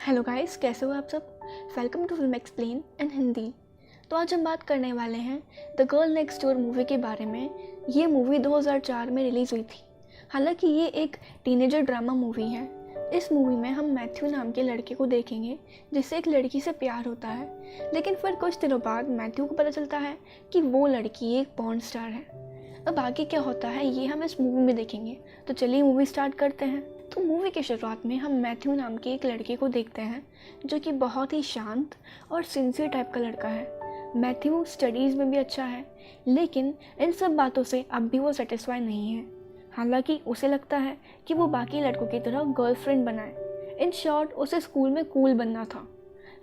Hello guys, कैसे हो आप सब। Welcome to film explain in Hindi. तो आज हम बात करने वाले हैं the girl next door movie के बारे में। ये मूवी 2004 में रिलीज़ हुई थी। हालांकि ये एक टीनेजर ड्रामा मूवी है। इस मूवी में हम मैथ्यू नाम के लड़के को देखेंगे जिससे एक लड़की से प्यार होता है, लेकिन फिर कुछ दिनों बाद मैथ्यू को पता चलता है कि वो लड़की एक पॉर्न स्टार है। अब आगे क्या होता है ये हम इस मूवी में देखेंगे। तो चलिए मूवी स्टार्ट करते हैं। तो मूवी की शुरुआत में हम मैथ्यू नाम के एक लड़के को देखते हैं जो कि बहुत ही शांत और सिंसियर टाइप का लड़का है। मैथ्यू स्टडीज़ में भी अच्छा है, लेकिन इन सब बातों से अब भी वो सेटिस्फाई नहीं है। हालांकि उसे लगता है कि वो बाकी लड़कों की तरह गर्लफ्रेंड बनाए। इन शॉर्ट, उसे स्कूल में कूल बनना था।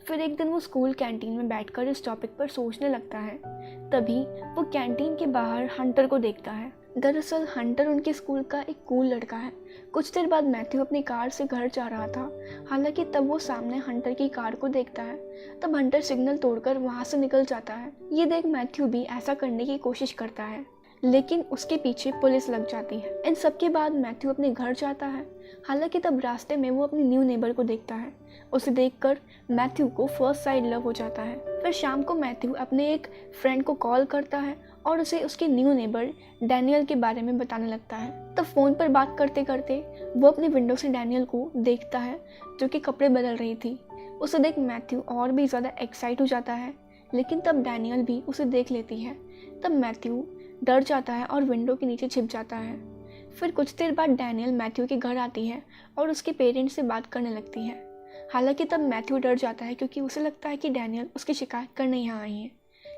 फिर एक दिन वो स्कूल कैंटीन में बैठकर इस टॉपिक पर सोचने लगता है। तभी वो कैंटीन के बाहर हंटर को देखता है। दरअसल हंटर उनके स्कूल का एक कूल लड़का है। कुछ देर बाद मैथ्यू अपनी कार से घर जा रहा था। हालांकि तब वो सामने हंटर की कार को देखता है। तब हंटर सिग्नल तोड़कर वहां से निकल जाता है। ये देख मैथ्यू भी ऐसा करने की कोशिश करता है, लेकिन उसके पीछे पुलिस लग जाती है। इन सब के बाद मैथ्यू अपने घर जाता है। हालांकि तब रास्ते में वो अपनी न्यू नेबर को देखता है। उसे देखकर मैथ्यू को फर्स्ट साइड लव हो जाता है। फिर शाम को मैथ्यू अपने एक फ्रेंड को कॉल करता है और उसे उसके न्यू नेबर डैनियल के बारे में बताने लगता है। तब फ़ोन पर बात करते करते वो अपनी विंडो से डैनियल को देखता है जो कि कपड़े बदल रही थी। उसे देख मैथ्यू और भी ज़्यादा एक्साइट हो जाता है, लेकिन तब डैनियल भी उसे देख लेती है। तब मैथ्यू डर जाता है और विंडो के नीचे छिप जाता है। फिर कुछ देर बाद डैनियल मैथ्यू के घर आती है और उसके पेरेंट्स से बात करने लगती है। हालांकि तब मैथ्यू डर जाता है क्योंकि उसे लगता है कि डैनियल उसकी शिकायत करने यहाँ आई है,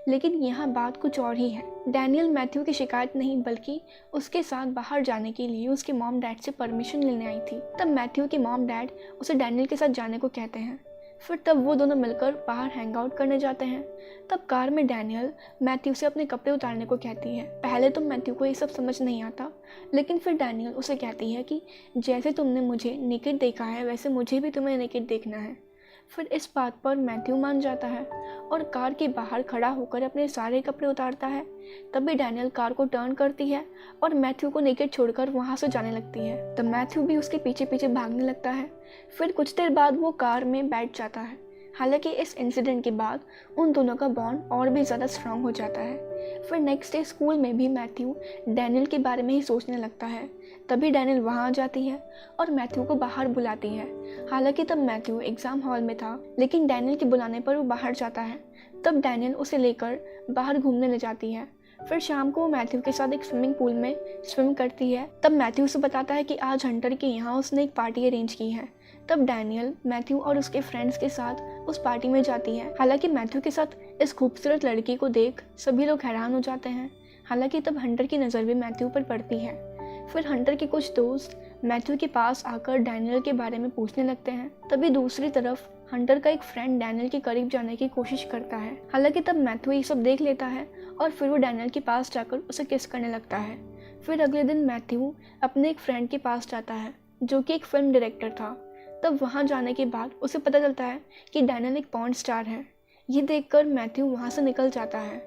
लेकिन यहाँ बात कुछ और ही है। डैनियल मैथ्यू की शिकायत नहीं बल्कि उसके साथ बाहर जाने के लिए उसके मॉम डैड से परमिशन लेने आई थी। तब मैथ्यू के मॉम डैड उसे डैनियल के साथ जाने को कहते हैं। फिर तब वो दोनों मिलकर बाहर हैंग आउट करने जाते हैं। तब कार में डैनियल मैथ्यू से अपने कपड़े उतारने को कहती है। पहले तो मैथ्यू को ये सब समझ नहीं आता, लेकिन फिर डैनियल उसे कहती है कि जैसे तुमने मुझे नेकेड देखा है वैसे मुझे भी तुम्हें नेकेड देखना है। फिर इस बात पर मैथ्यू मान जाता है और कार के बाहर खड़ा होकर अपने सारे कपड़े उतारता है। तभी डैनियल कार को टर्न करती है और मैथ्यू को नेकेड छोड़कर वहाँ से जाने लगती है। तब मैथ्यू भी उसके पीछे पीछे भागने लगता है। फिर कुछ देर बाद वो कार में बैठ जाता है। हालांकि इस इंसिडेंट के बाद उन दोनों का बॉन्ड और भी ज़्यादा स्ट्रांग हो जाता है। फिर नेक्स्ट डे स्कूल में भी मैथ्यू डैनियल के बारे में ही सोचने लगता है। तभी डैनियल वहाँ आ जाती है और मैथ्यू को बाहर बुलाती है। हालांकि तब मैथ्यू एग्ज़ाम हॉल में था, लेकिन डैनियल के बुलाने पर वो बाहर जाता है। तब डैनियल उसे लेकर बाहर घूमने ले जाती है। फिर शाम को वो मैथ्यू के साथ एक स्विमिंग पूल में स्विम करती है। तब मैथ्यू उसे बताता है कि आज हंटर के यहाँ उसने एक पार्टी अरेंज की है। तब डैनियल मैथ्यू और उसके फ्रेंड्स के साथ उस पार्टी में जाती है। हालांकि मैथ्यू के साथ इस खूबसूरत लड़की को देख सभी लोग हैरान हो जाते हैं। हालांकि तब हंटर की नज़र भी मैथ्यू पर पड़ती है। फिर हंटर के कुछ दोस्त मैथ्यू के पास आकर डैनियल के बारे में पूछने लगते हैं। तभी दूसरी तरफ हंटर का एक फ्रेंड डैनियल के करीब जाने की कोशिश करता है। हालांकि तब मैथ्यू ये सब देख लेता है और फिर वो डैनियल के पास जाकर उसे किस करने लगता है। फिर अगले दिन मैथ्यू अपने एक फ्रेंड के पास जाता है जो कि एक फिल्म डायरेक्टर था। तब वहाँ जाने के बाद उसे पता चलता है कि डैनियल एक पॉर्न स्टार है। ये देखकर मैथ्यू वहाँ से निकल जाता है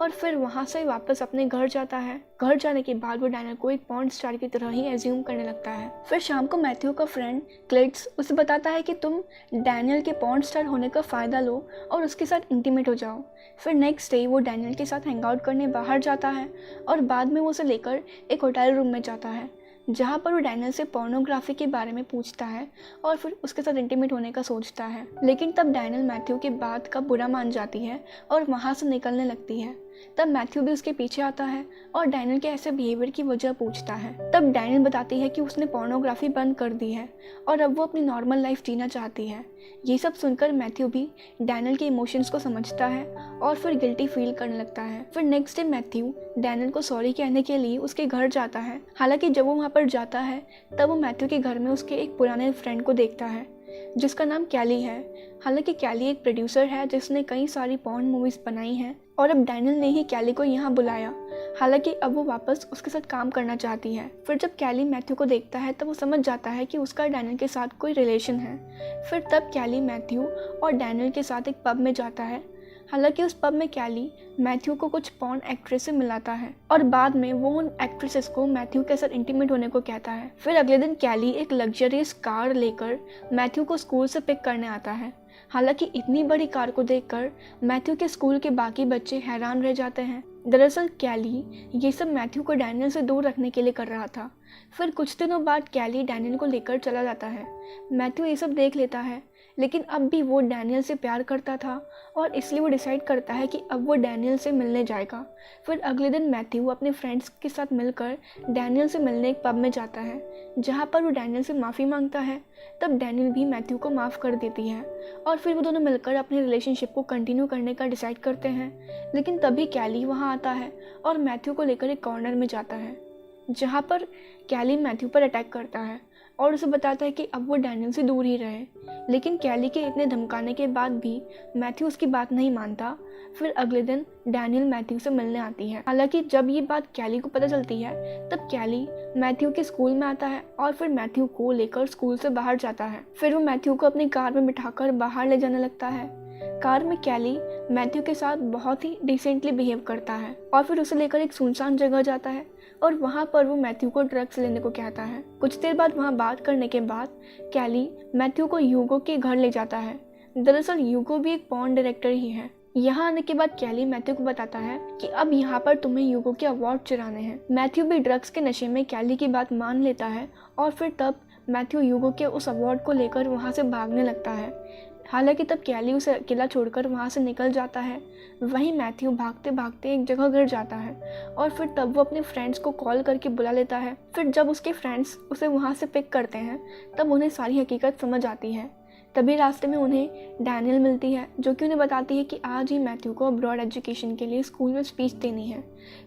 और फिर वहाँ से वापस अपने घर जाता है। घर जाने के बाद वो डैनियल को एक पॉर्न स्टार की तरह ही एज्यूम करने लगता है। फिर शाम को मैथ्यू का फ्रेंड क्लेट्स उसे बताता है कि तुम डैनियल के पॉर्न स्टार होने का फ़ायदा लो और उसके साथ इंटीमेट हो जाओ। फिर नेक्स्ट डे वो डैनियल के साथ हैंग आउट करने बाहर जाता है और बाद में वो उसे लेकर एक होटल रूम में जाता है, जहाँ पर वो डैनियल से पोर्नोग्राफी के बारे में पूछता है और फिर उसके साथ इंटीमेट होने का सोचता है। लेकिन तब डैनियल मैथ्यू के बात का बुरा मान जाती है और वहाँ से निकलने लगती है। तब मैथ्यू भी उसके पीछे आता है और डैनियल के ऐसे बिहेवियर की वजह पूछता है। तब डैनियल बताती है कि उसने पोर्नोग्राफी बंद कर दी है और अब वो अपनी नॉर्मल लाइफ जीना चाहती है। ये सब सुनकर मैथ्यू भी डैनियल के इमोशंस को समझता है और फिर गिल्टी फील करने लगता है। फिर नेक्स्ट डे मैथ्यू डैनियल को सॉरी कहने के लिए उसके घर जाता है। हालांकि जब वो वहाँ पर जाता है तब वो मैथ्यू के घर में उसके एक पुराने फ्रेंड को देखता है जिसका नाम कैली है। हालांकि कैली एक प्रोड्यूसर है जिसने कई सारी पॉर्न मूवीज़ बनाई हैं और अब डैनियल ने ही कैली को यहाँ बुलाया। हालांकि अब वो वापस उसके साथ काम करना चाहती है। फिर जब कैली मैथ्यू को देखता है तब वो समझ जाता है कि उसका डैनियल के साथ कोई रिलेशन है। फिर तब कैली मैथ्यू और डैनियल के साथ एक पब में जाता है। हालांकि उस पब में कैली मैथ्यू को कुछ पॉर्न एक्ट्रेस से मिलाता है और बाद में वो उन एक्ट्रेसेस को मैथ्यू के साथ इंटीमेट होने को कहता है। फिर अगले दिन कैली एक लग्जरियस कार लेकर मैथ्यू को स्कूल से पिक करने आता है। हालांकि इतनी बड़ी कार को देखकर मैथ्यू के स्कूल के बाकी बच्चे हैरान रह जाते हैं। दरअसल कैली ये सब मैथ्यू को डैनियल से दूर रखने के लिए कर रहा था। फिर कुछ दिनों बाद कैली डैनियल को लेकर चला जाता है। मैथ्यू ये सब देख लेता है, लेकिन अब भी वो डैनियल से प्यार करता था और इसलिए वो डिसाइड करता है कि अब वो डैनियल से मिलने जाएगा। फिर अगले दिन मैथ्यू अपने फ्रेंड्स के साथ मिलकर डैनियल से मिलने एक पब में जाता है, जहाँ पर वो डैनियल से माफ़ी मांगता है। तब डैनियल भी मैथ्यू को माफ़ कर देती है और फिर वो दोनों मिलकर अपने रिलेशनशिप को कंटिन्यू करने का डिसाइड करते हैं। लेकिन तभी कैली वहाँ आता है और मैथ्यू को लेकर एक कॉर्नर में जाता है, जहाँ पर कैली मैथ्यू पर अटैक करता है और उसे बताता है कि अब वो डैनियल से दूर ही रहे। लेकिन कैली के इतने धमकाने के बाद भी मैथ्यू उसकी बात नहीं मानता। फिर अगले दिन डैनियल मैथ्यू से मिलने आती है। हालांकि जब ये बात कैली को पता चलती है, तब कैली मैथ्यू के स्कूल में आता है और फिर मैथ्यू को लेकर स्कूल से बाहर जाता है। फिर वो मैथ्यू को अपनी कार में बिठाकर बाहर ले जाने लगता है। कार में कैली मैथ्यू के साथ बहुत ही डिसेंटली बिहेव करता है और फिर उसे लेकर एक सुनसान जगह जाता है और वहाँ पर वो मैथ्यू को ड्रग्स लेने को कहता है। कुछ देर बाद वहाँ बात करने के बाद कैली मैथ्यू को ह्यूगो के घर ले जाता है। दरअसल ह्यूगो भी एक पॉर्न डायरेक्टर ही है। यहाँ आने के बाद कैली मैथ्यू को बताता है कि अब यहाँ पर तुम्हें ह्यूगो के अवार्ड चुराने हैं। मैथ्यू भी ड्रग्स के नशे में कैली की बात मान लेता है और फिर तब मैथ्यू ह्यूगो के उस अवार्ड को लेकर वहाँ से भागने लगता है। हालांकि तब कैली उसे अकेला छोड़कर वहाँ से निकल जाता है। वहीं मैथ्यू भागते भागते एक जगह गिर जाता है और फिर तब वो अपने फ्रेंड्स को कॉल करके बुला लेता है। फिर जब उसके फ्रेंड्स उसे वहाँ से पिक करते हैं, तब उन्हें सारी हकीकत समझ आती है। तभी रास्ते में उन्हें डैनियल मिलती है, जो कि उन्हें बताती है कि आज ही मैथ्यू को अब्रॉड एजुकेशन के लिए स्कूल में स्पीच देनी है।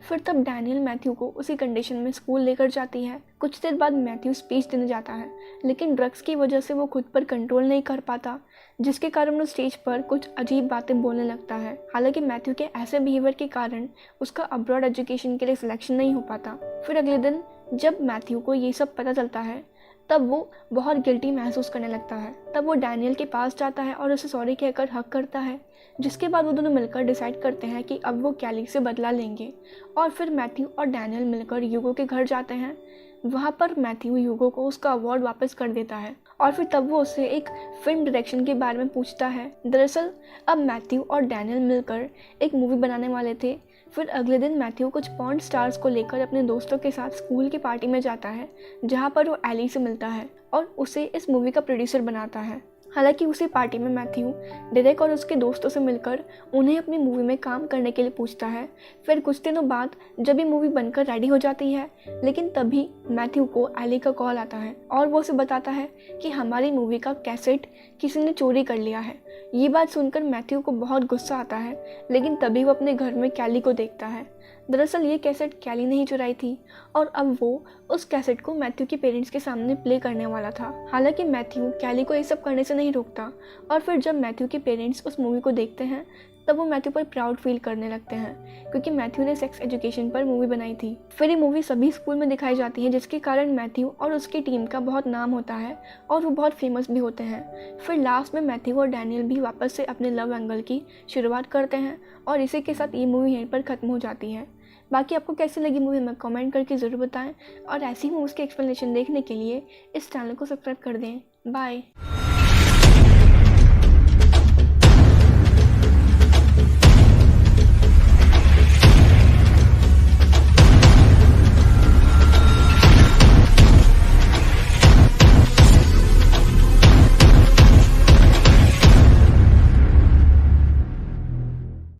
फिर तब डैनियल मैथ्यू को उसी कंडीशन में स्कूल लेकर जाती है। कुछ देर बाद मैथ्यू स्पीच देने जाता है, लेकिन ड्रग्स की वजह से वो खुद पर कंट्रोल नहीं कर पाता, जिसके कारण वो स्टेज पर कुछ अजीब बातें बोलने लगता है। हालांकि मैथ्यू के ऐसे बिहेवियर के कारण उसका अब्रॉड एजुकेशन के लिए सिलेक्शन नहीं हो पाता। फिर अगले दिन जब मैथ्यू को ये सब पता चलता है, तब वो बहुत गिल्टी महसूस करने लगता है। तब वो डैनियल के पास जाता है और उसे सॉरी कहकर हक करता है, जिसके बाद वो दोनों मिलकर डिसाइड करते हैं कि अब वो कैली से बदला लेंगे। और फिर मैथ्यू और डैनियल मिलकर ह्यूगो के घर जाते हैं। वहाँ पर मैथ्यू ह्यूगो को उसका अवार्ड वापस कर देता है और फिर तब वो उससे एक फिल्म डायरेक्शन के बारे में पूछता है। दरअसल अब मैथ्यू और डैनियल मिलकर एक मूवी बनाने वाले थे। फिर अगले दिन मैथ्यू कुछ पॉर्न स्टार्स को लेकर अपने दोस्तों के साथ स्कूल की पार्टी में जाता है, जहाँ पर वो एली से मिलता है और उसे इस मूवी का प्रोड्यूसर बनाता है। हालांकि उसी पार्टी में मैथ्यू डेरेक और उसके दोस्तों से मिलकर उन्हें अपनी मूवी में काम करने के लिए पूछता है। फिर कुछ दिनों बाद जब ये मूवी बनकर रेडी हो जाती है, लेकिन तभी मैथ्यू को एली का कॉल आता है और वो उसे बताता है कि हमारी मूवी का कैसेट किसी ने चोरी कर लिया है। ये बात सुनकर मैथ्यू को बहुत गुस्सा आता है, लेकिन तभी वो अपने घर में कैली को देखता है। दरअसल ये कैसेट कैली ने ही चुराई थी और अब वो उस कैसेट को मैथ्यू के पेरेंट्स के सामने प्ले करने वाला था। हालांकि मैथ्यू कैली को ये सब करने से नहीं रोकता और फिर जब मैथ्यू के पेरेंट्स उस मूवी को देखते हैं, तब वो मैथ्यू पर प्राउड फील करने लगते हैं, क्योंकि मैथ्यू ने सेक्स एजुकेशन पर मूवी बनाई थी। फिर ये मूवी सभी स्कूल में दिखाई जाती है, जिसके कारण मैथ्यू और उसकी टीम का बहुत नाम होता है और वो बहुत फेमस भी होते हैं। फिर लास्ट में मैथ्यू और डैनियल भी वापस से अपने लव एंगल की शुरुआत करते हैं और इसी के साथ ये मूवी यहीं पर ख़त्म हो जाती है। बाकी आपको कैसी लगी मूवी हमें कमेंट करके ज़रूर बताएं और ऐसी ही मूवीज़ की एक्सप्लेनेशन देखने के लिए इस चैनल को सब्सक्राइब कर दें। बाय।